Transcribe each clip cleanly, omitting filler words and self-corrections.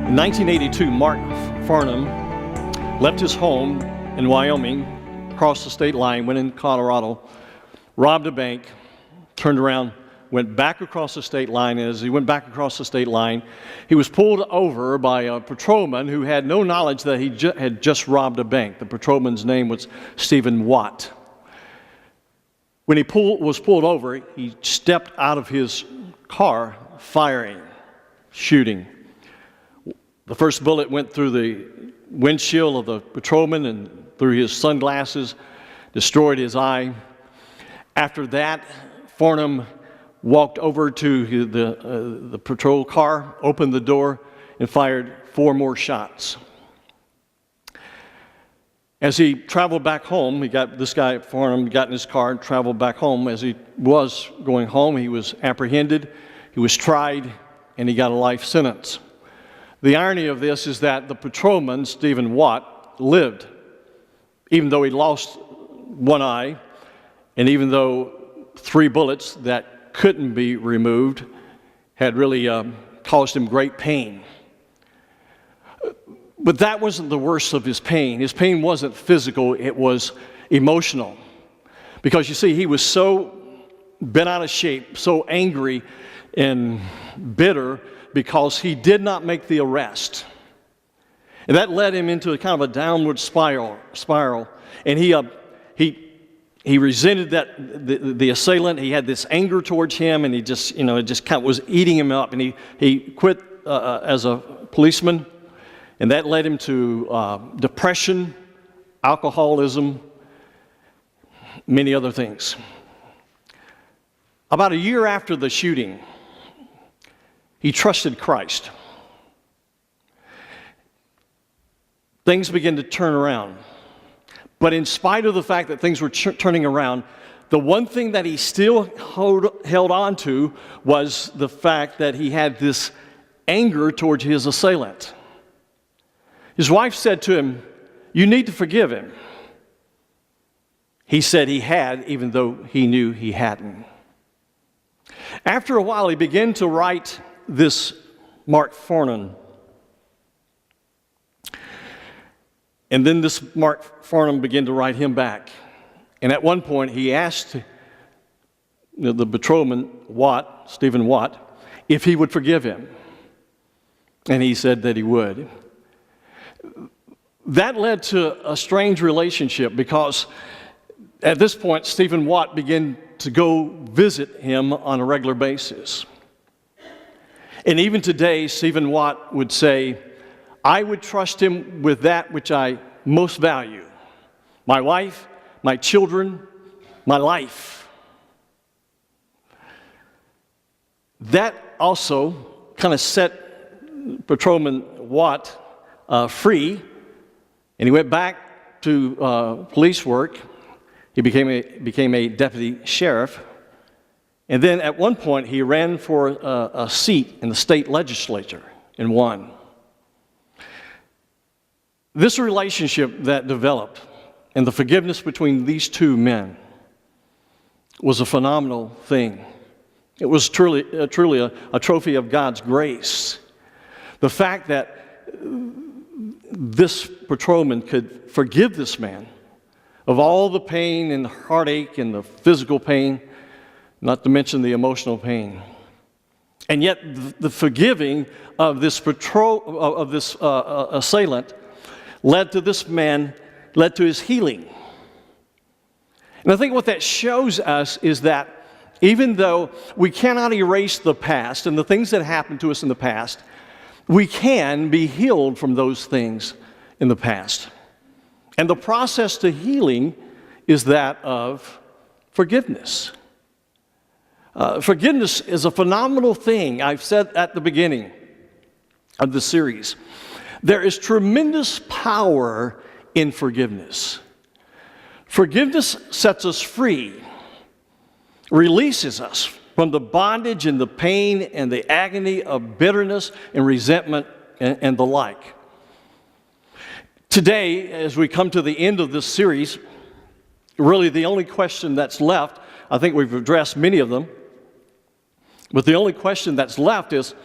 In 1982, Mark Farnham left his home in Wyoming, crossed the state line, went in Colorado, robbed a bank, turned around, went back across the state line. As he went back across the state line, he was pulled over by a patrolman who had no knowledge that he had just robbed a bank. The patrolman's name was Stephen Watt. When he was pulled over, he stepped out of his car, firing, shooting. The first bullet went through the windshield of the patrolman and through his sunglasses, destroyed his eye. After that, Farnham walked over to the patrol car, opened the door, and fired 4 more shots. As he traveled back home, this guy, Farnham, got in his car and traveled back home. As he was going home, he was apprehended, he was tried, and he got a life sentence. The irony of this is that the patrolman, Stephen Watt, lived, even though he lost one eye, and even though 3 bullets that couldn't be removed had really caused him great pain. But that wasn't the worst of his pain. His pain wasn't physical, it was emotional. Because you see, he was so bent out of shape, so angry and bitter because he did not make the arrest. And that led him into a kind of a downward spiral. And he resented the assailant. He had this anger towards him, and it just kind of was eating him up. And he quit as a policeman, and that led him to depression, alcoholism, many other things. About a year after the shooting, he trusted Christ. Things began to turn around. But in spite of the fact that things were turning around, the one thing that he still held on to was the fact that he had this anger towards his assailant. His wife said to him, "You need to forgive him." He said he had, even though he knew he hadn't. After a while, he began to write this Mark Farnham. And then this Mark Farnham began to write him back. And at one point, he asked the patrolman, Stephen Watt, if he would forgive him. And he said that he would. That led to a strange relationship because at this point, Stephen Watt began to go visit him on a regular basis. And even today, Stephen Watt would say, "I would trust him with that which I most value, my wife, my children, my life." That also kind of set Patrolman Watt free, and he went back to police work. He became a deputy sheriff. And then at one point, he ran for a seat in the state legislature and won. This relationship that developed and the forgiveness between these 2 men was a phenomenal thing. It was truly a trophy of God's grace. The fact that this patrolman could forgive this man of all the pain and the heartache and the physical pain, not to mention the emotional pain. And yet the forgiving of this assailant led to his healing. And I think what that shows us is that even though we cannot erase the past and the things that happened to us in the past, we can be healed from those things in the past. And the process to healing is that of forgiveness. Forgiveness is a phenomenal thing. I've said at the beginning of the series, there is tremendous power in forgiveness. Forgiveness sets us free, releases us from the bondage and the pain and the agony of bitterness and resentment and the like. Today, as we come to the end of this series, really the only question that's left, I think we've addressed many of them, but the only question that's left is,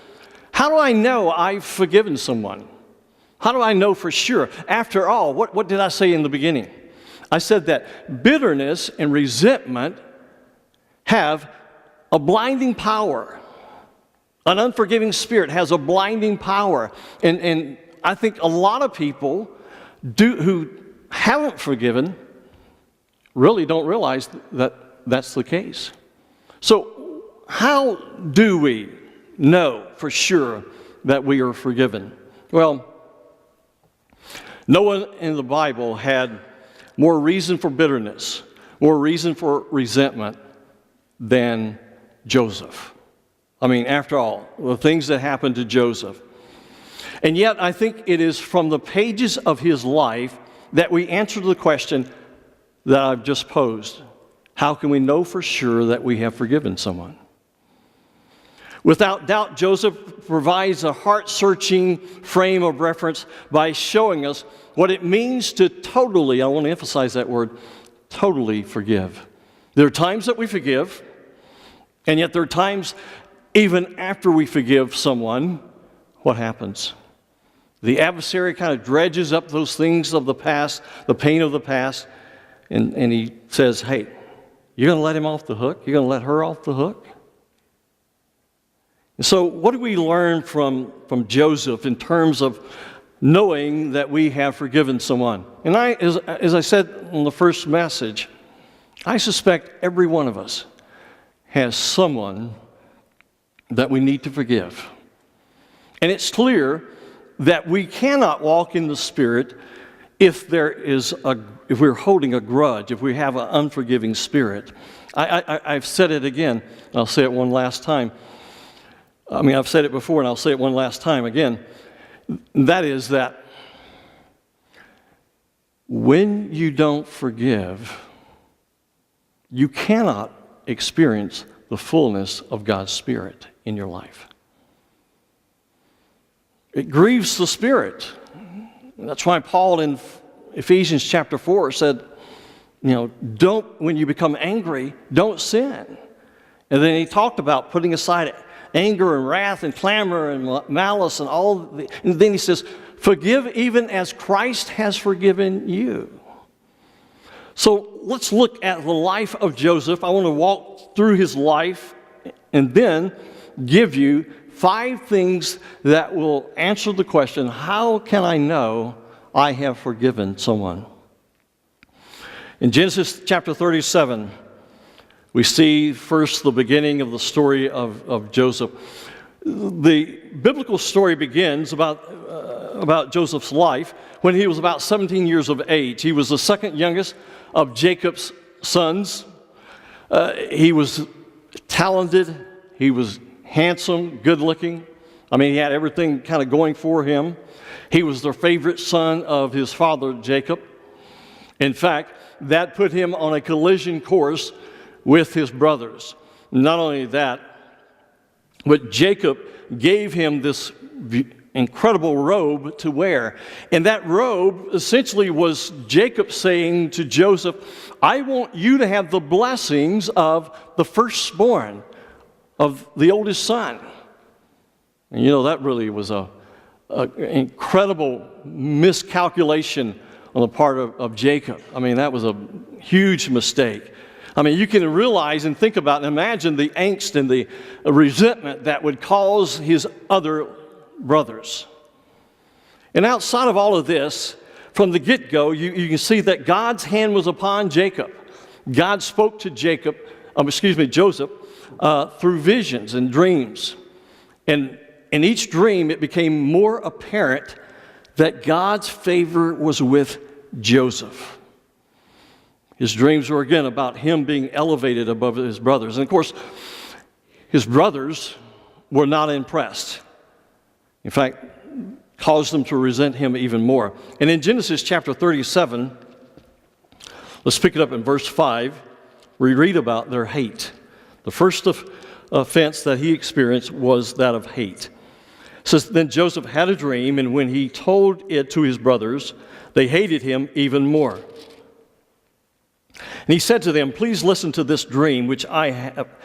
how How do I know I've forgiven someone? How do I know for sure? After all, what did I say in the beginning? I said that bitterness and resentment have a blinding power. An unforgiving spirit has a blinding power. And I think a lot of people who haven't forgiven really don't realize that that's the case. So how do we know for sure that we are forgiven? Well, no one in the Bible had more reason for bitterness, more reason for resentment than Joseph. I mean, after all, the things that happened to Joseph. And yet, I think it is from the pages of his life that we answer the question that I've just posed. How can we know for sure that we have forgiven someone? Without doubt, Joseph provides a heart-searching frame of reference by showing us what it means to totally, I want to emphasize that word, totally forgive. There are times that we forgive, and yet there are times even after we forgive someone, what happens? The adversary kind of dredges up those things of the past, the pain of the past, and he says, hey, you're going to let him off the hook? You're going to let her off the hook? And so what do we learn from Joseph in terms of knowing that we have forgiven someone? And as I said in the first message, I suspect every one of us has someone that we need to forgive. And it's clear that we cannot walk in the Spirit if we're holding a grudge, if we have an unforgiving spirit. I've said it again, and I'll say it one last time. I've said it before, and I'll say it one last time again. That is that when you don't forgive, you cannot experience the fullness of God's Spirit in your life. It grieves the Spirit. That's why Paul in Ephesians chapter 4 said, when you become angry, don't sin. And then he talked about putting aside anger and wrath and clamor and malice and and then he says, forgive even as Christ has forgiven you. So let's look at the life of Joseph. I want to walk through his life and then give you 5 things that will answer the question, how can I know I have forgiven someone? In Genesis chapter 37, we see first the beginning of the story of Joseph. The biblical story begins about Joseph's life when he was about 17 years of age. He was the second youngest of Jacob's sons. He was talented. He was handsome, good-looking. He had everything kind of going for him. He was the favorite son of his father, Jacob. In fact, that put him on a collision course with his brothers. Not only that, but Jacob gave him this incredible robe to wear. And that robe essentially was Jacob saying to Joseph, I want you to have the blessings of the firstborn, of the oldest son. And that really was an incredible miscalculation on the part of Jacob. That was a huge mistake. You can realize and think about and imagine the angst and the resentment that would cause his other brothers. And outside of all of this, from the get-go, you can see that God's hand was upon Jacob. God spoke to Joseph, through visions and dreams. And in each dream, it became more apparent that God's favor was with Joseph. His dreams were again about him being elevated above his brothers. And of course, his brothers were not impressed. In fact, caused them to resent him even more. And in Genesis chapter 37, let's pick it up in verse 5, we read about their hate. The first offense that he experienced was that of hate. It says, then Joseph had a dream, and when he told it to his brothers, they hated him even more. And he said to them, "Please listen to this dream which I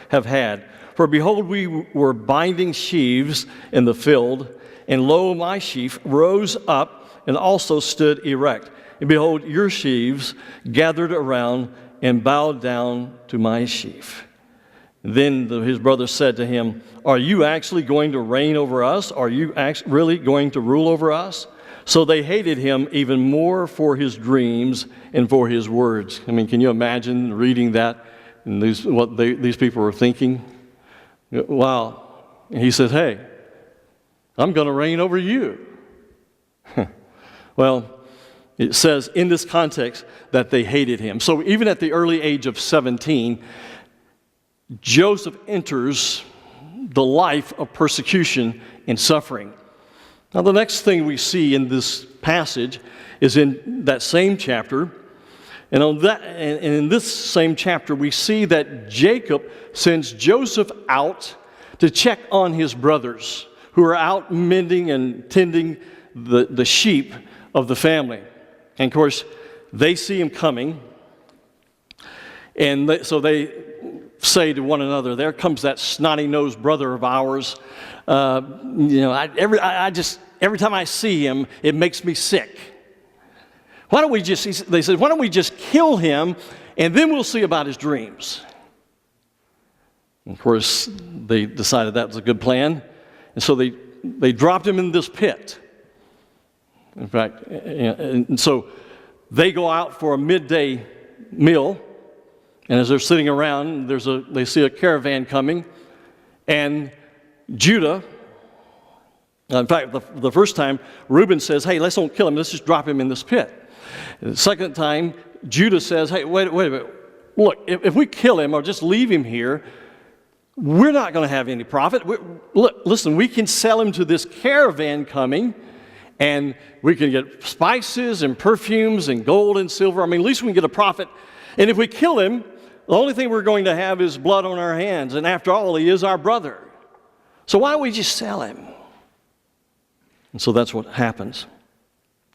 have had. For behold, we were binding sheaves in the field, and lo, my sheaf rose up and also stood erect. And behold, your sheaves gathered around and bowed down to my sheaf." Then his brothers said to him, "Are you actually going to reign over us? Are you really going to rule over us?" So they hated him even more for his dreams and for his words. I mean, can you imagine reading that and what these people were thinking? Wow. And he said, "Hey, I'm going to reign over you." Well, it says in this context that they hated him. So even at the early age of 17, Joseph enters the life of persecution and suffering. Now, the next thing we see in this passage is in that same chapter. And in this same chapter, we see that Jacob sends Joseph out to check on his brothers who are out mending and tending the sheep of the family. And of course, they see him coming. And so they say to one another, "There comes that snotty-nosed brother of ours. Every time I see him, it makes me sick. They said, why don't we just kill him, and then we'll see about his dreams." And of course, they decided that was a good plan. And so they dropped him in this pit. In fact, and so they go out for a midday meal. And as they're sitting around, they see a caravan coming, and Judah, in fact, the first time, Reuben says, "Hey, let's don't kill him, let's just drop him in this pit." And the second time, Judah says, "Hey, wait a minute, look, if we kill him or just leave him here, we're not going to have any profit. Listen, we can sell him to this caravan coming, and we can get spices and perfumes and gold and silver. I mean, at least we can get a profit. And if we kill him, the only thing we're going to have is blood on our hands. And after all, he is our brother. So why don't we just sell him?" And so that's what happens.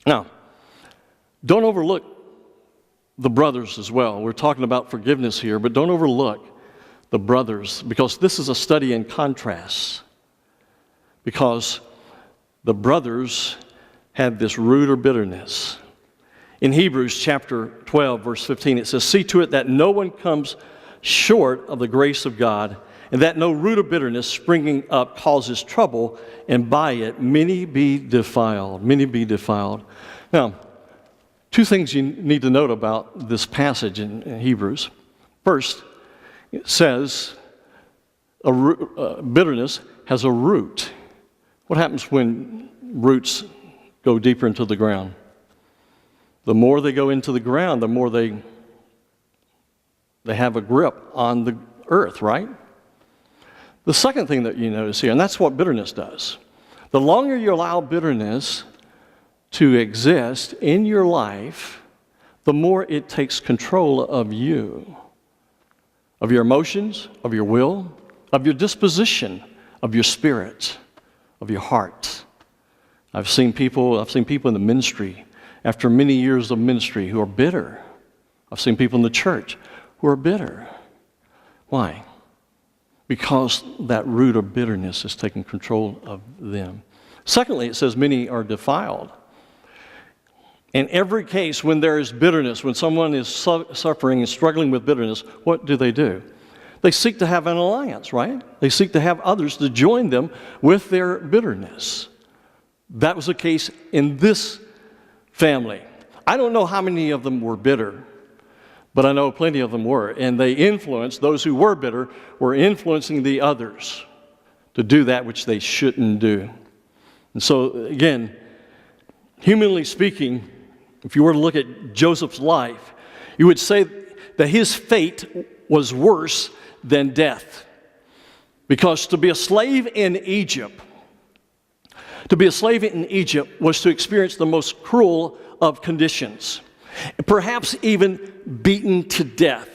Now, don't overlook the brothers as well. We're talking about forgiveness here, but don't overlook the brothers, because this is a study in contrasts. Because the brothers had this root or bitterness. In Hebrews chapter 12, verse 15, it says, "See to it that no one comes short of the grace of God, and that no root of bitterness springing up causes trouble, and by it many be defiled." Many be defiled. Now, two things you need to note about this passage in Hebrews. First, it says bitterness has a root. What happens when roots go deeper into the ground? The more they go into the ground, the more they have a grip on the earth, right? The second thing that you notice here, and that's what bitterness does. The longer you allow bitterness to exist in your life, the more it takes control of you, of your emotions, of your will, of your disposition, of your spirit, of your heart. I've seen people in the ministry, after many years of ministry, who are bitter. I've seen people in the church who are bitter. Why? Because that root of bitterness is taking control of them. Secondly, it says many are defiled. In every case when there is bitterness, when someone is suffering and struggling with bitterness, what do? They seek to have an alliance, right? They seek to have others to join them with their bitterness. That was the case in this family. I don't know how many of them were bitter, but I know plenty of them were. And they influenced, those who were bitter, were influencing the others to do that which they shouldn't do. And so, again, humanly speaking, if you were to look at Joseph's life, you would say that his fate was worse than death. Because to be a slave in Egypt was to experience the most cruel of conditions, perhaps even beaten to death.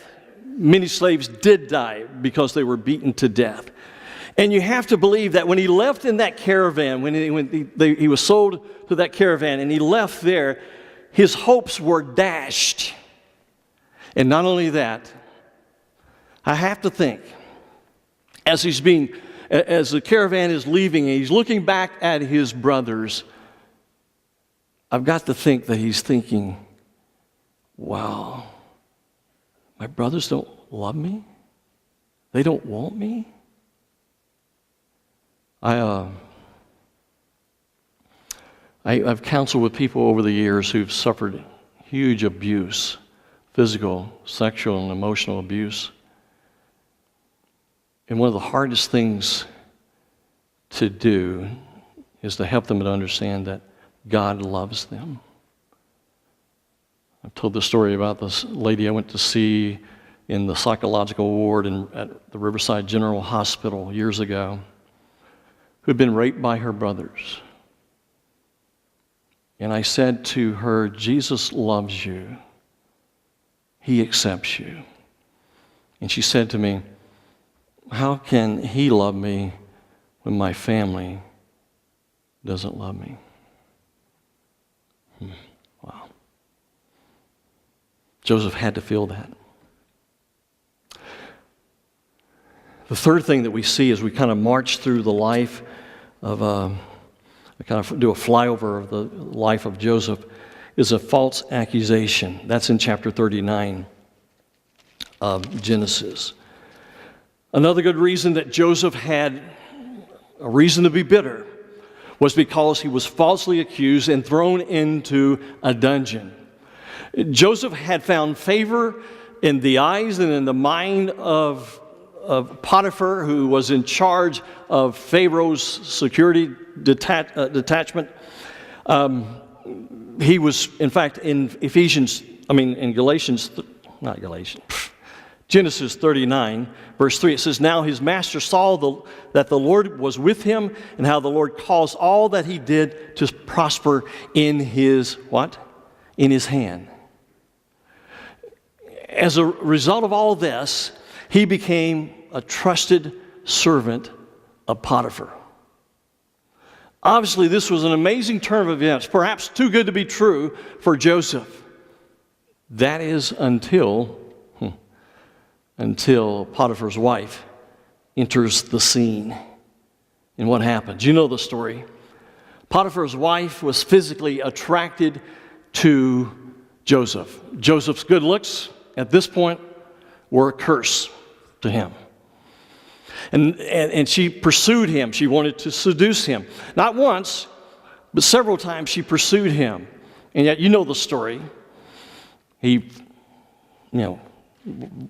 Many slaves did die because they were beaten to death. And you have to believe that when he left in that caravan, when he was sold to that caravan and he left there, his hopes were dashed. And not only that, I have to think, as the caravan is leaving and he's looking back at his brothers, I've got to think that he's thinking, wow, my brothers don't love me? They don't want me? I've counseled with people over the years who've suffered huge abuse, physical, sexual, and emotional abuse. And one of the hardest things to do is to help them to understand that God loves them. I've told the story about this lady I went to see in the psychological ward at the Riverside General Hospital years ago, who had been raped by her brothers. And I said to her, Jesus loves you. He accepts you. And she said to me, how can he love me when my family doesn't love me? Wow. Joseph had to feel that. The third thing that we see as we kind of march through the life of, I kind of do a flyover of the life of Joseph, is a false accusation. That's in chapter 39 of Genesis. Another good reason that Joseph had a reason to be bitter was because he was falsely accused and thrown into a dungeon. Joseph had found favor in the eyes and in the mind of Potiphar, who was in charge of Pharaoh's security detachment. He was, in fact, in Genesis 39, verse 3, it says, now his master saw that the Lord was with him, and how the Lord caused all that he did to prosper in his, what? In his hand. As a result of all this, he became a trusted servant of Potiphar. Obviously, this was an amazing turn of events, perhaps too good to be true for Joseph. That is until Potiphar's wife enters the scene. And what happens? You know the story. Potiphar's wife was physically attracted to Joseph. Joseph's good looks at this point were a curse to him. And she pursued him. She wanted to seduce him. Not once, but several times she pursued him. And yet you know the story. He,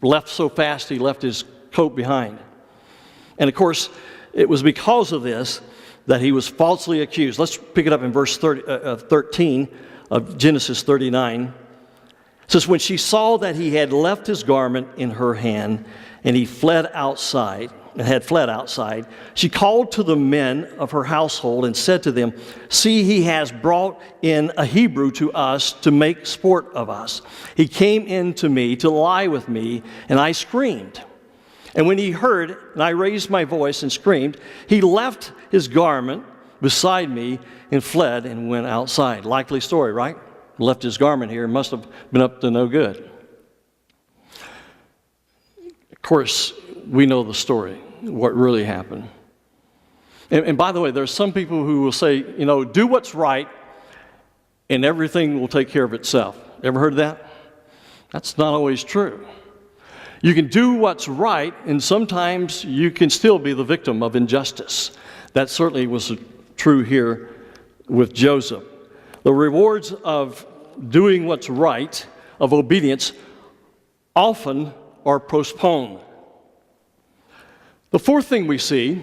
left so fast he left his coat behind. And of course, it was because of this that he was falsely accused. Let's pick it up in verse 13 of Genesis 39. It says, when she saw that he had left his garment in her hand and he fled outside, she called to the men of her household and said to them, see, he has brought in a Hebrew to us to make sport of us. He came in to me to lie with me, and I screamed. And when he heard, and I raised my voice and screamed, he left his garment beside me and fled and went outside. Likely story, right? Left his garment here, must have been up to no good. Of course, we know the story, what really happened. And by the way, there's some people who will say, do what's right and everything will take care of itself. Ever heard of that? That's not always true. You can do what's right, and sometimes you can still be the victim of injustice. That certainly was true here with Joseph. The rewards of doing what's right, of obedience, often are postponed. The fourth thing we see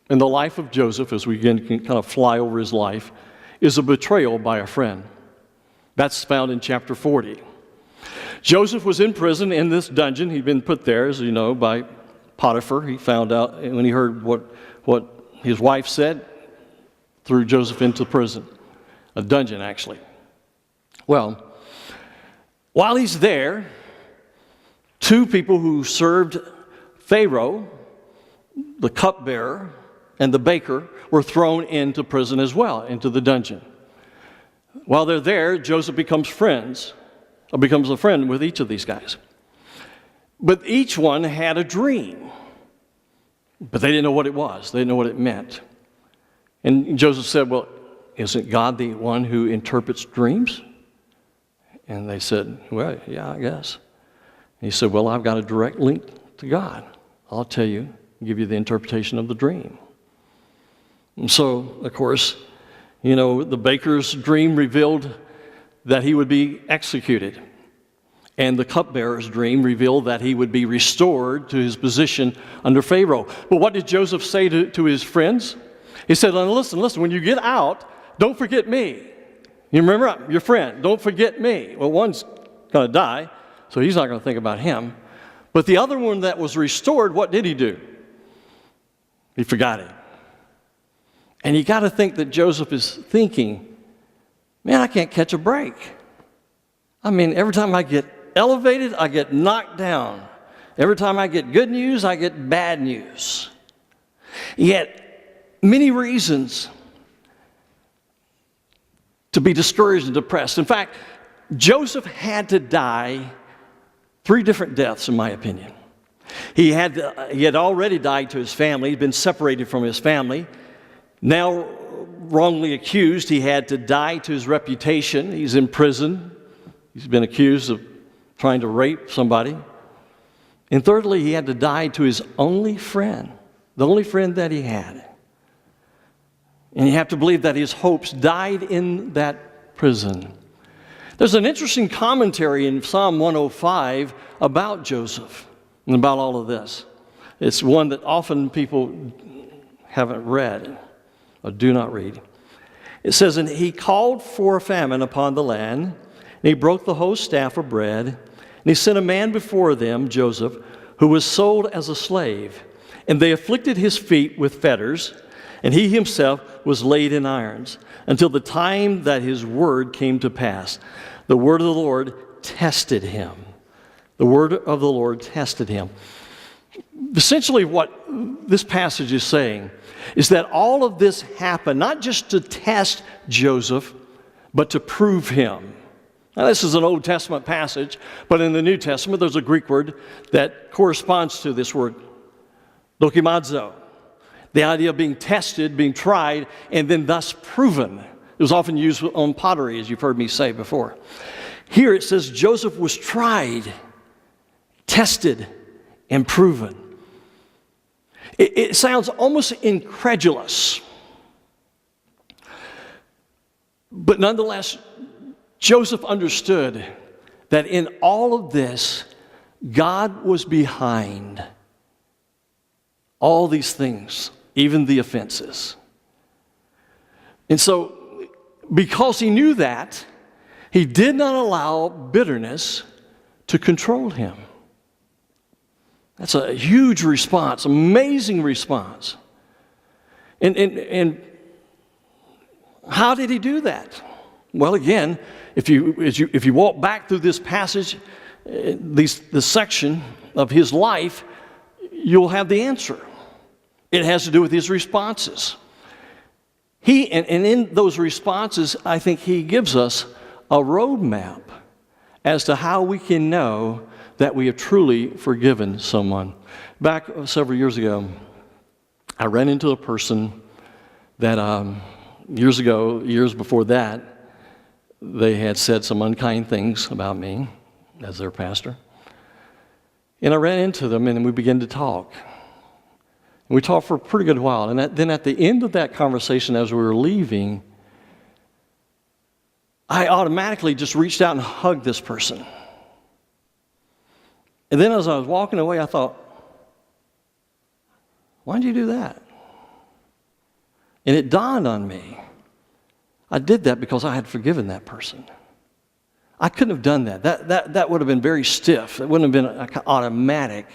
in the life of Joseph, as we can kind of fly over his life, is a betrayal by a friend. That's found in chapter 40. Joseph was in prison in this dungeon. He'd been put there, as you know, by Potiphar. He found out when he heard what his wife said, threw Joseph into prison, a dungeon actually. Well, while he's there, two people who served Pharaoh, the cupbearer and the baker, were thrown into prison as well, into the dungeon. While they're there, Joseph becomes friends becomes a friend with each of these guys. But each one had a dream, but they didn't know what it was. They didn't know what it meant. And Joseph said, well, isn't God the one who interprets dreams? And they said, well, yeah, I guess. And he said, well, I've got a direct link to God. I'll tell you, give you the interpretation of the dream. And so, of course, you know, the baker's dream revealed that he would be executed. And the cupbearer's dream revealed that he would be restored to his position under Pharaoh. But what did Joseph say to his friends? He said, listen, when you get out, don't forget me. You remember your friend, don't forget me. Well, one's going to die, so he's not going to think about him. But the other one that was restored, what did he do? He forgot him. And you got to think that Joseph is thinking, man, I can't catch a break. I mean, every time I get elevated, I get knocked down. Every time I get good news, I get bad news. Yet, many reasons to be discouraged and depressed. In fact, Joseph had to die 3 different deaths, in my opinion. He had already died to his family. He'd been separated from his family. Now, wrongly accused, he had to die to his reputation. He's in prison. He's been accused of trying to rape somebody. And thirdly, he had to die to his only friend, the only friend that he had. And you have to believe that his hopes died in that prison. There's an interesting commentary in Psalm 105 about Joseph and about all of this. It's one that often people haven't read or do not read. It says, and he called for a famine upon the land, and he broke the whole staff of bread, and he sent a man before them, Joseph, who was sold as a slave. And they afflicted his feet with fetters, and he himself was laid in irons, until the time that his word came to pass. The word of the Lord tested him. The word of the Lord tested him. Essentially what this passage is saying is that all of this happened not just to test Joseph, but to prove him. Now, this is an Old Testament passage, but in the New Testament, there's a Greek word that corresponds to this word, dokimazo. The idea of being tested, being tried, and then thus proven. It was often used on pottery, as you've heard me say before. Here it says Joseph was tried, tested, and proven. It sounds almost incredulous. But nonetheless, Joseph understood that in all of this, God was behind all these things, even the offenses. And so, because he knew that, he did not allow bitterness to control him. That's a huge response, amazing response. And how did he do that? Well, again, if you walk back through this passage, this section of his life, you'll have the answer. It has to do with his responses. And in those responses, I think he gives us a roadmap as to how we can know that we have truly forgiven someone. Back several years ago, I ran into a person that years before that, they had said some unkind things about me as their pastor. And I ran into them and we began to talk. And we talked for a pretty good while. And then at the end of that conversation, as we were leaving, I automatically just reached out and hugged this person. And then as I was walking away, I thought, why did you do that? And it dawned on me. I did that because I had forgiven that person. I couldn't have done that. That would have been very stiff. It wouldn't have been automatic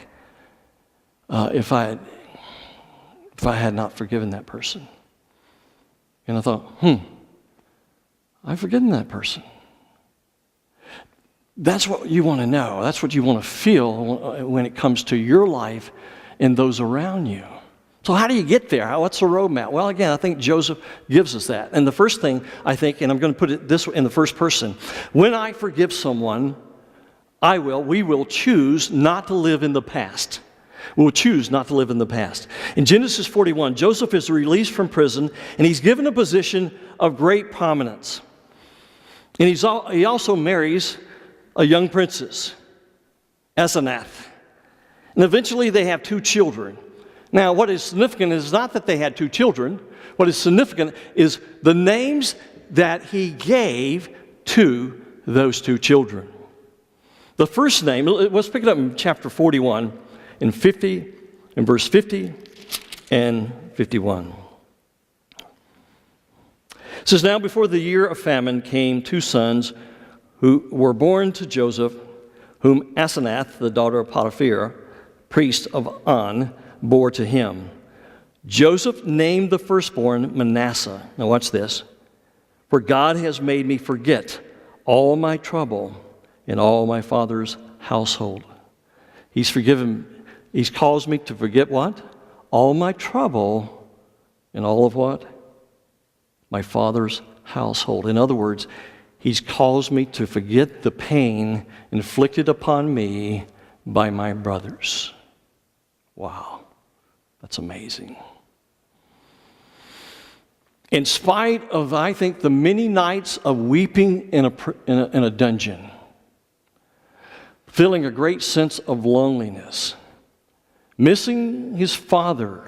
if I had not forgiven that person. And I thought, I've forgiven that person. That's what you want to know. That's what you want to feel when it comes to your life and those around you. So how do you get there? What's the roadmap? Well, again, I think Joseph gives us that. And the first thing, I think, and I'm going to put it this way in the first person, when I forgive someone, we will choose not to live in the past. We'll choose not to live in the past. In Genesis 41, Joseph is released from prison, and he's given a position of great prominence. And he also marries a young princess, Asenath. And eventually they have 2 children. Now, what is significant is not that they had 2 children. What is significant is the names that he gave to those 2 children. The first name, let's pick it up in chapter 41, in verse 50 and 51. It says, "Now before the year of famine came 2 sons who were born to Joseph, whom Asenath, the daughter of Potiphar, priest of On, bore to him. Joseph named the firstborn Manasseh." Now watch this. "For God has made me forget all my trouble in all my father's household." He's caused me to forget what? All my trouble in all of what? My father's household. In other words, he's caused me to forget the pain inflicted upon me by my brothers. Wow, that's amazing. In spite of, I think, the many nights of weeping in a dungeon, feeling a great sense of loneliness, missing his father,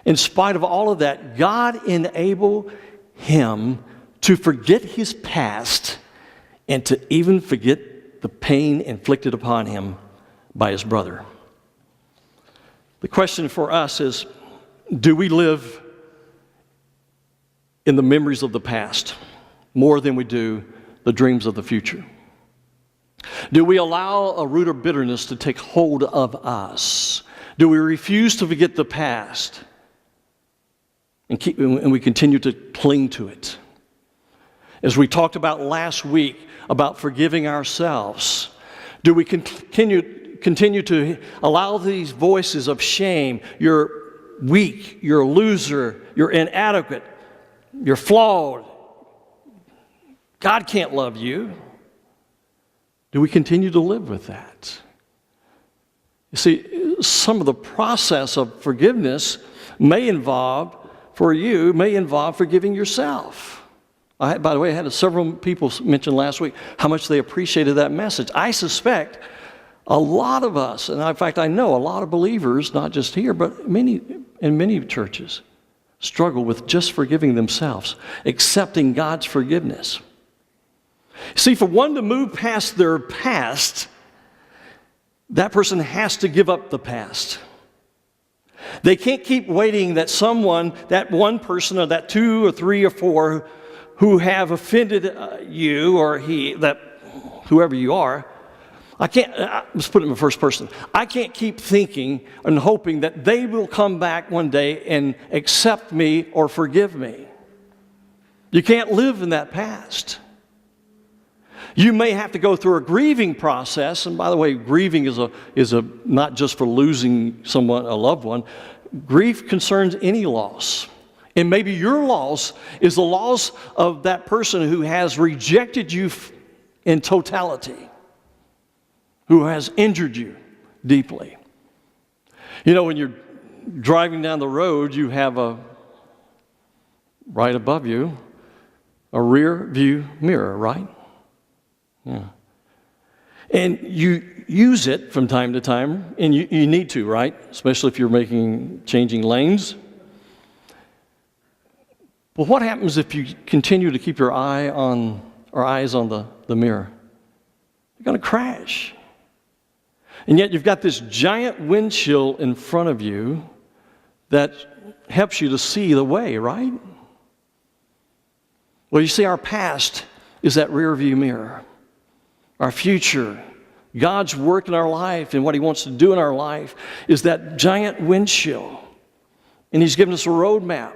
in spite of all of that, God enabled him to forget his past and to even forget the pain inflicted upon him by his brother. The question for us is, do we live in the memories of the past more than we do the dreams of the future? Do we allow a root of bitterness to take hold of us? Do we refuse to forget the past and we continue to cling to it? As we talked about last week about forgiving ourselves, do we continue to allow these voices of shame? You're weak, you're a loser, you're inadequate, you're flawed, God can't love you. Do we continue to live with that? You see, some of the process of forgiveness may involve forgiving yourself. By the way, I had several people mention last week how much they appreciated that message. I suspect a lot of us, and in fact I know a lot of believers, not just here, but in many churches, struggle with just forgiving themselves, accepting God's forgiveness. See, for one to move past their past, that person has to give up the past. They can't keep waiting that someone, that one person or that 2 or 3 or 4 who have offended you or whoever you are, let's put it in the first person. I can't keep thinking and hoping that they will come back one day and accept me or forgive me. You can't live in that past. You may have to go through a grieving process, and by the way, grieving is not just for losing someone, a loved one. Grief concerns any loss. And maybe your loss is the loss of that person who has rejected you in totality, who has injured you deeply. You know, when you're driving down the road, you have right above you, a rear view mirror, right? Yeah. And you use it from time to time, and you need to, right? Especially if you're changing lanes. But what happens if you continue to keep your eyes on the mirror? You're going to crash. And yet you've got this giant windshield in front of you that helps you to see the way, right? Well, you see, our past is that rear view mirror. Our future, God's work in our life and what He wants to do in our life is that giant windshield. And He's given us a roadmap.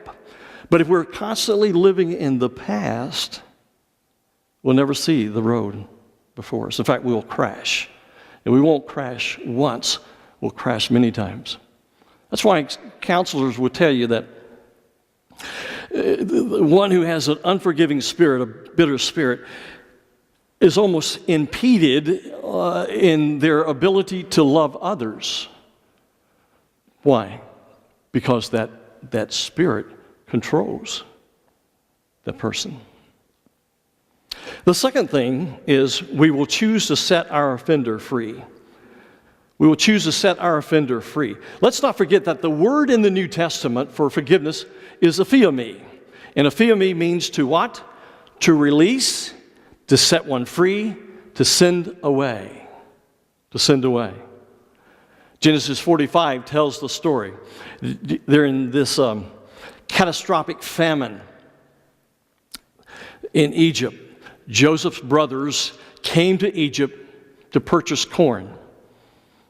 But if we're constantly living in the past, we'll never see the road before us. In fact, we'll crash. And we won't crash once, we'll crash many times. That's why counselors will tell you that the one who has an unforgiving spirit, a bitter spirit, is almost impeded in their ability to love others. Why? Because that spirit controls the person. The second thing is we will choose to set our offender free. We will choose to set our offender free. Let's not forget that the word in the New Testament for forgiveness is aphiemi. And aphiemi means to what? To release, to set one free, to send away. To send away. Genesis 45 tells the story. They're in this catastrophic famine in Egypt. Joseph's brothers came to Egypt to purchase corn.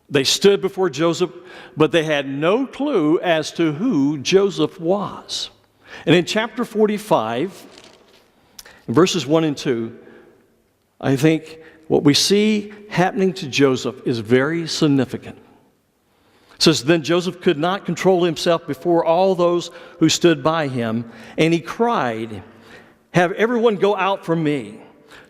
They stood before Joseph, but they had no clue as to who Joseph was. And in chapter 45, verses 1 and 2, I think what we see happening to Joseph is very significant. It says, then Joseph could not control himself before all those who stood by him, and he cried, have everyone go out from me.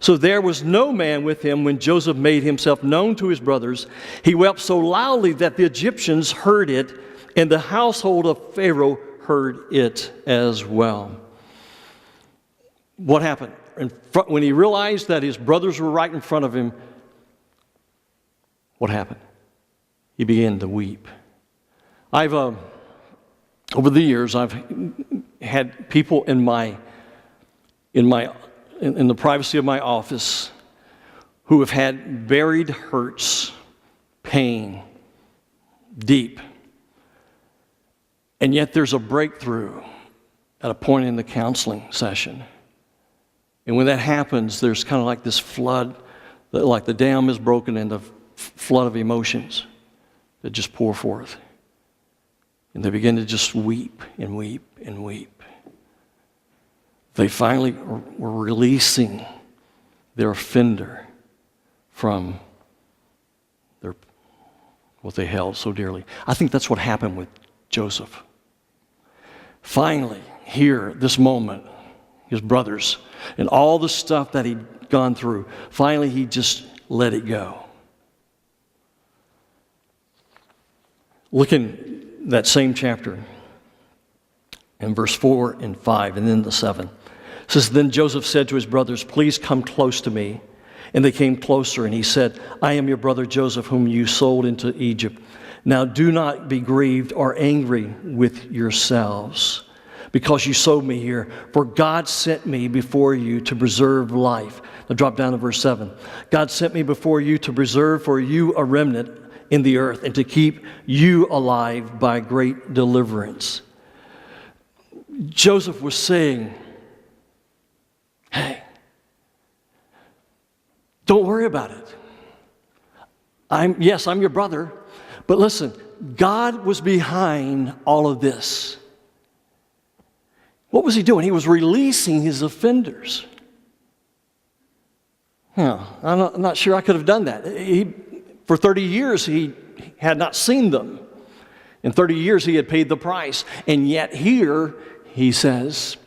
So there was no man with him when Joseph made himself known to his brothers. He wept so loudly that the Egyptians heard it, and the household of Pharaoh heard it as well. What happened? When he realized that his brothers were right in front of him, what happened? He began to weep. Over the years, I've had people in the privacy of my office who have had buried hurts, pain, deep. And yet there's a breakthrough at a point in the counseling session. And when that happens, there's kind of like this flood, like the dam is broken and the flood of emotions that just pour forth. And they begin to just weep and weep and weep. They finally were releasing their offender from what they held so dearly. I think that's what happened with Joseph. Finally, here, this moment, his brothers, and all the stuff that he'd gone through, finally he just let it go. Look in that same chapter, in verse 4 and 5, and then the 7. It says, then Joseph said to his brothers, please come close to me. And they came closer, and he said, I am your brother Joseph, whom you sold into Egypt. Now do not be grieved or angry with yourselves, because you sold me here. For God sent me before you to preserve life. Now drop down to verse 7. God sent me before you to preserve for you a remnant in the earth, and to keep you alive by great deliverance. Joseph was saying, hey, don't worry about it. I'm your brother, but listen, God was behind all of this. What was he doing? He was releasing his offenders. I'm not sure I could have done that. For 30 years, he had not seen them. In 30 years, he had paid the price. And yet here, he says,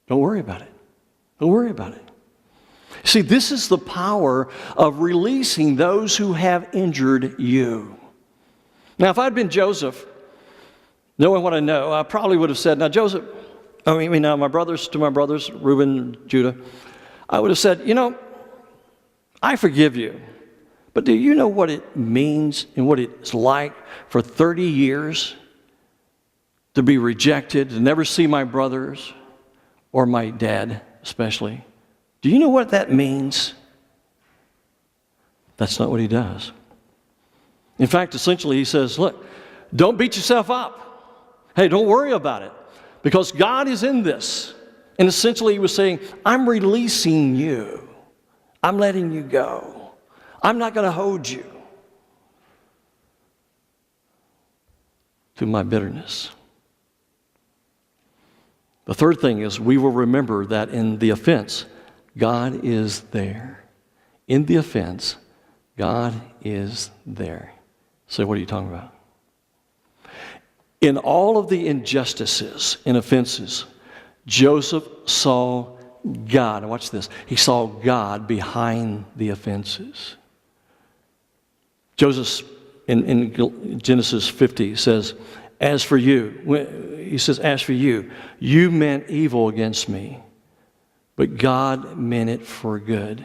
don't worry about it. Don't worry about it. See, this is the power of releasing those who have injured you. Now, if I'd been Joseph, knowing what I know, I probably would have said, now, Joseph, my brothers, Reuben, Judah, I would have said, I forgive you. But do you know what it means and what it's like for 30 years to be rejected, to never see my brothers or my dad especially? Do you know what that means? That's not what he does. In fact, essentially he says, look, don't beat yourself up. Hey, don't worry about it, because God is in this. And essentially he was saying, I'm releasing you. I'm letting you go. I'm not going to hold you to my bitterness. The third thing is we will remember that in the offense, God is there. In the offense, God is there. So what are you talking about? In all of the injustices and offenses, Joseph saw God, watch this, he saw God behind the offenses. Joseph in Genesis 50 says, as for you, he says, as for you, you meant evil against me, but God meant it for good,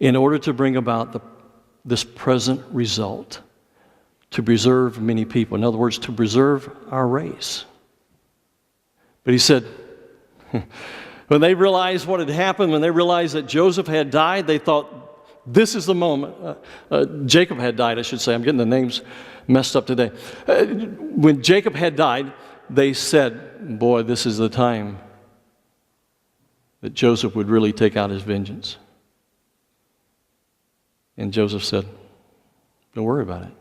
in order to bring about this present result, to preserve many people. In other words, to preserve our race. But he said, when they realized what had happened, when they realized that Joseph had died, they thought, this is the moment. Jacob had died, I should say. I'm getting the names messed up today. When Jacob had died, they said, boy, this is the time that Joseph would really take out his vengeance. And Joseph said, don't worry about it.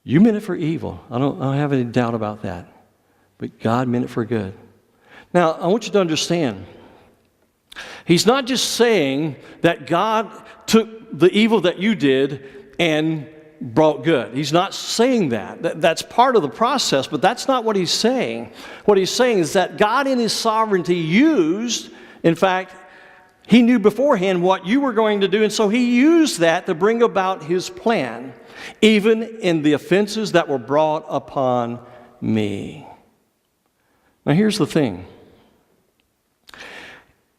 You meant it for evil. I don't have any doubt about that. But God meant it for good. Now, I want you to understand, he's not just saying that God took the evil that you did and brought good. He's not saying that. That's part of the process, but that's not what he's saying. What he's saying is that God in his sovereignty used, in fact, he knew beforehand what you were going to do, and so he used that to bring about his plan, even in the offenses that were brought upon me. Now here's the thing.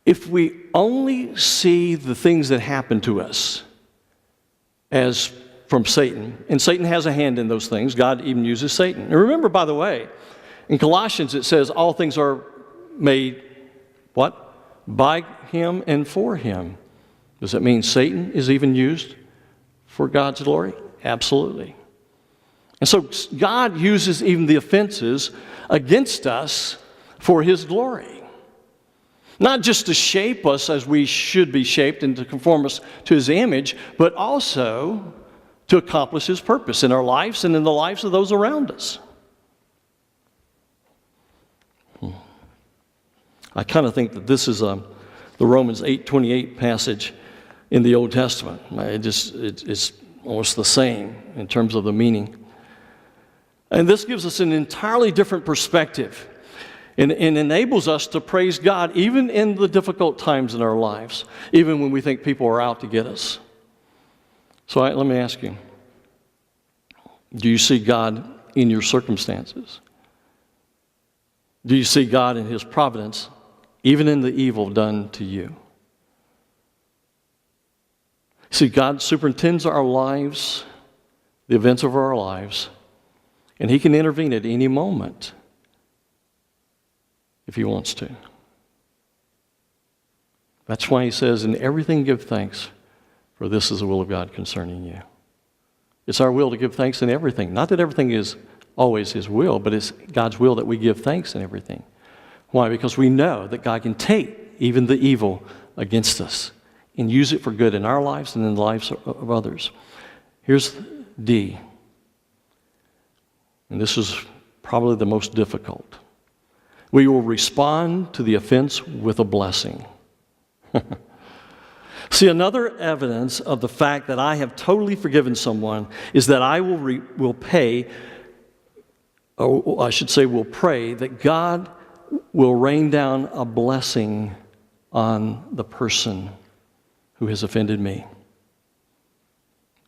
If we only see the things that happen to us as from Satan, and Satan has a hand in those things, God even uses Satan. And remember, by the way, in Colossians it says all things are made, what? By him and for him. Does that mean Satan is even used for God's glory? Absolutely. And so God uses even the offenses against us for his glory. Not just to shape us as we should be shaped and to conform us to his image, but also to accomplish his purpose in our lives and in the lives of those around us. I kind of think that this is the Romans 8:28 passage in the Old Testament. It's almost the same in terms of the meaning. And this gives us an entirely different perspective. And enables us to praise God even in the difficult times in our lives, even when we think people are out to get us. So let me ask you, do you see God in your circumstances? Do you see God in his providence, even in the evil done to you? See, God superintends our lives, the events of our lives, and he can intervene at any moment if he wants to. That's why he says, in everything give thanks, for this is the will of God concerning you. It's our will to give thanks in everything. Not that everything is always his will, but it's God's will that we give thanks in everything. Why? Because we know that God can take even the evil against us and use it for good in our lives and in the lives of others. Here's D. And this is probably the most difficult. We will respond to the offense with a blessing. See, another evidence of the fact that I have totally forgiven someone is that I will pay, or I should say will pray, that God will rain down a blessing on the person who has offended me.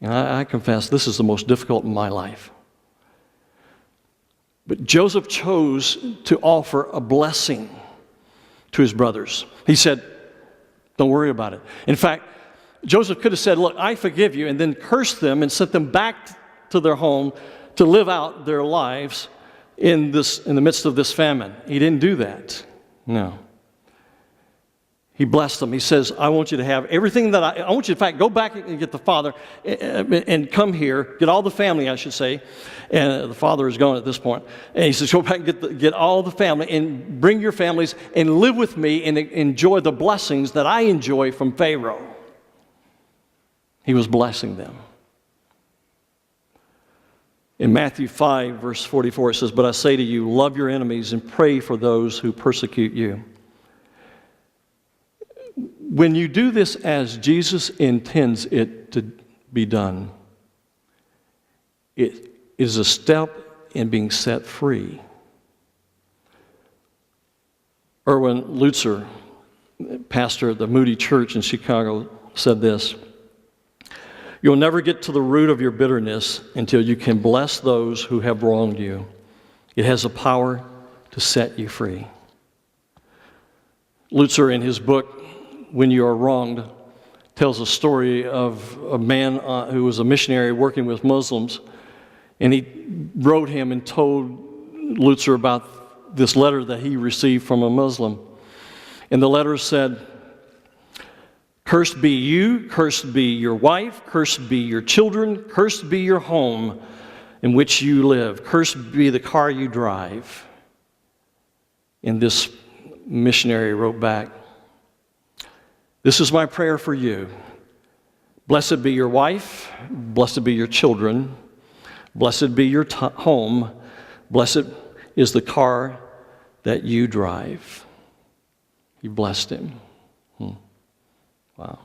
And I confess this is the most difficult in my life. But Joseph chose to offer a blessing to his brothers. He said, don't worry about it. In fact, Joseph could have said, look, I forgive you, and then cursed them and sent them back to their home to live out their lives in the midst of this famine. He didn't do that. No. He blessed them. He says, I want you to have everything that I want you, in fact, go back and get the father and come here, get all the family, I should say. And the father is gone at this point. And he says, go back and get all the family and bring your families and live with me and enjoy the blessings that I enjoy from Pharaoh. He was blessing them. In Matthew 5, verse 44, it says, but I say to you, love your enemies and pray for those who persecute you. When you do this as Jesus intends it to be done, it is a step in being set free. Erwin Lutzer, pastor at the Moody Church in Chicago, said this: "You'll never get to the root of your bitterness until you can bless those who have wronged you. It has the power to set you free." Lutzer, in his book, When You Are Wronged, tells a story of a man who was a missionary working with Muslims, and he wrote him and told Lutzer about this letter that he received from a Muslim. And the letter said, "Cursed be you, cursed be your wife, cursed be your children, cursed be your home in which you live, cursed be the car you drive." And this missionary wrote back, "This is my prayer for you. Blessed be your wife, blessed be your children, blessed be your home, blessed is the car that you drive." He blessed him. Wow.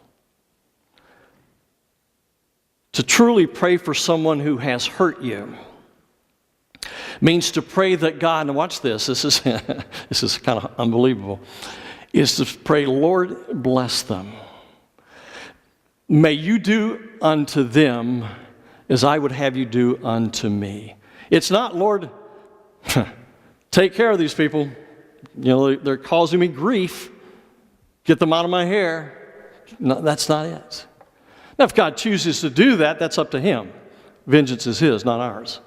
To truly pray for someone who has hurt you means to pray that God, and watch this, this is this is kind of unbelievable, is to pray, "Lord, bless them. May you do unto them as I would have you do unto me." It's not, "Lord, take care of these people. You know, they're causing me grief. Get them out of my hair." No, that's not it. Now, if God chooses to do that, that's up to Him. Vengeance is His, not ours.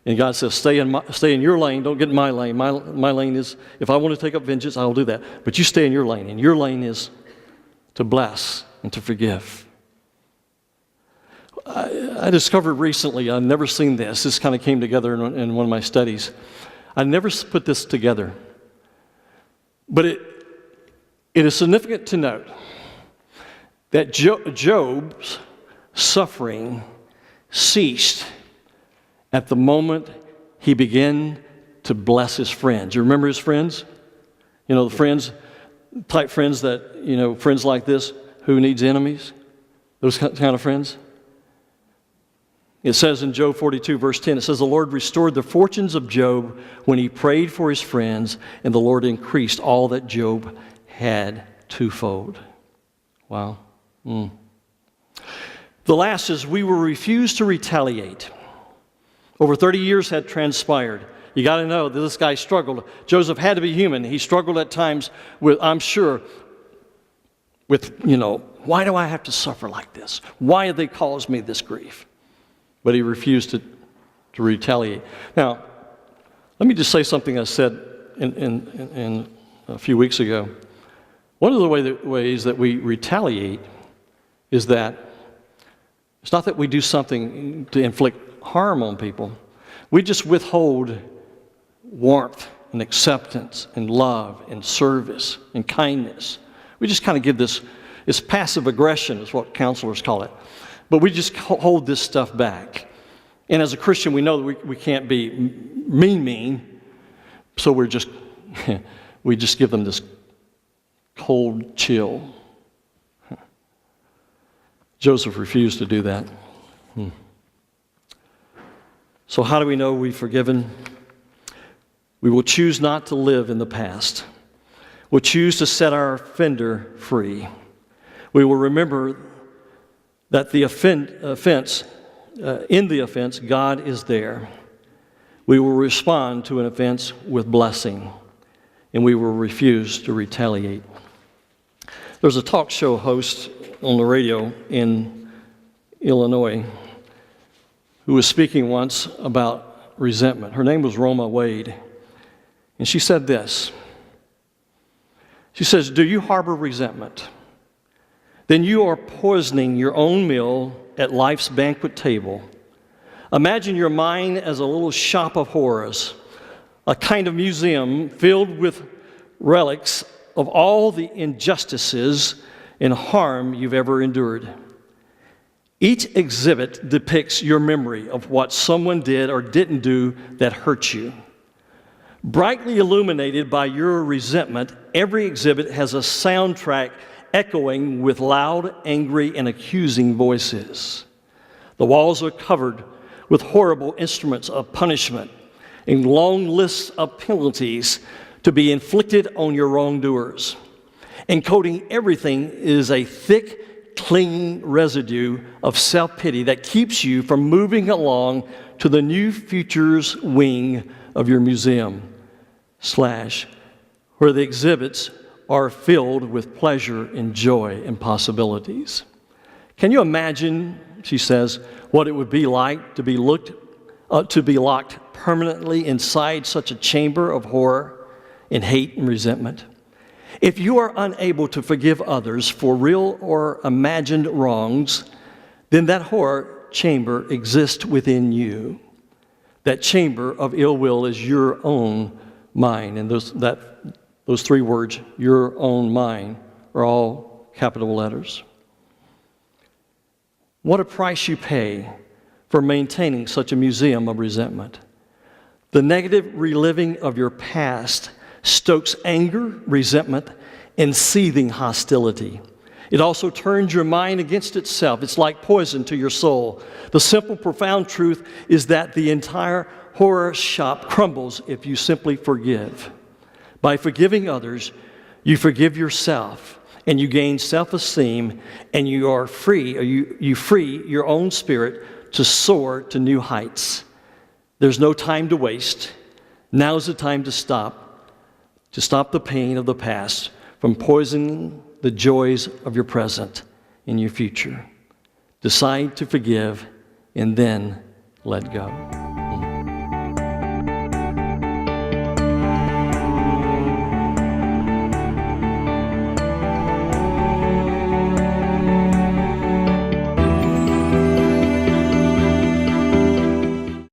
And God says, stay in your lane. Don't get in my lane. My lane is, if I want to take up vengeance, I'll do that. But you stay in your lane. And your lane is to bless and to forgive. I discovered recently, I've never seen this. This kind of came together in one of my studies. I never put this together. But it is significant to note that Job's suffering ceased at the moment he began to bless his friends. You remember his friends? You know, the friends, type friends that, you know, friends like this, who needs enemies? Those kind of friends? It says in Job 42, verse 10, it says, "The Lord restored the fortunes of Job when he prayed for his friends, and the Lord increased all that Job had twofold." Wow. The last is, we will refuse to retaliate. Over 30 years had transpired. You got to know that this guy struggled. Joseph had to be human. He struggled at times with, I'm sure, with, you know, why do I have to suffer like this? Why have they caused me this grief? But he refused to retaliate. Now, let me just say something I said in a few weeks ago. One of the ways that we retaliate is that it's not that we do something to inflict harm on people. We just withhold warmth and acceptance and love and service and kindness. We just kind of give this, it's passive aggression is what counselors call it. But we just hold this stuff back. And as a Christian, we know that we can't be mean, so we just give them this cold chill. Joseph refused to do that. So how do we know we've forgiven? We will choose not to live in the past. We'll choose to set our offender free. We will remember that the in the offense, God is there. We will respond to an offense with blessing, and we will refuse to retaliate. There's a talk show host on the radio in Illinois who was speaking once about resentment. Her name was Roma Wade, and she said this. She says, "Do you harbor resentment? Then you are poisoning your own meal at life's banquet table. Imagine your mind as a little shop of horrors, a kind of museum filled with relics of all the injustices and harm you've ever endured. Each exhibit depicts your memory of what someone did or didn't do that hurt you. Brightly illuminated by your resentment, every exhibit has a soundtrack echoing with loud, angry, and accusing voices. The walls are covered with horrible instruments of punishment and long lists of penalties to be inflicted on your wrongdoers. Encoding everything is a thick, clinging residue of self-pity that keeps you from moving along to the new future's wing of your museum, where the exhibits are filled with pleasure and joy and possibilities. Can you imagine, she says, what it would be like to be locked permanently inside such a chamber of horror and hate and resentment? If you are unable to forgive others for real or imagined wrongs, then that horror chamber exists within you. That chamber of ill will is your own mind. And those three words, your own mind, are all capital letters. What a price you pay for maintaining such a museum of resentment. The negative reliving of your past stokes anger, resentment, and seething hostility. It also turns your mind against itself. It's like poison to your soul. The simple, profound truth is that the entire horror shop crumbles if you simply forgive. By forgiving others, you forgive yourself, and you gain self-esteem, and you are free, or you free your own spirit to soar to new heights. There's no time to waste. Now's the time to stop the pain of the past from poisoning the joys of your present and your future. Decide to forgive and then let go.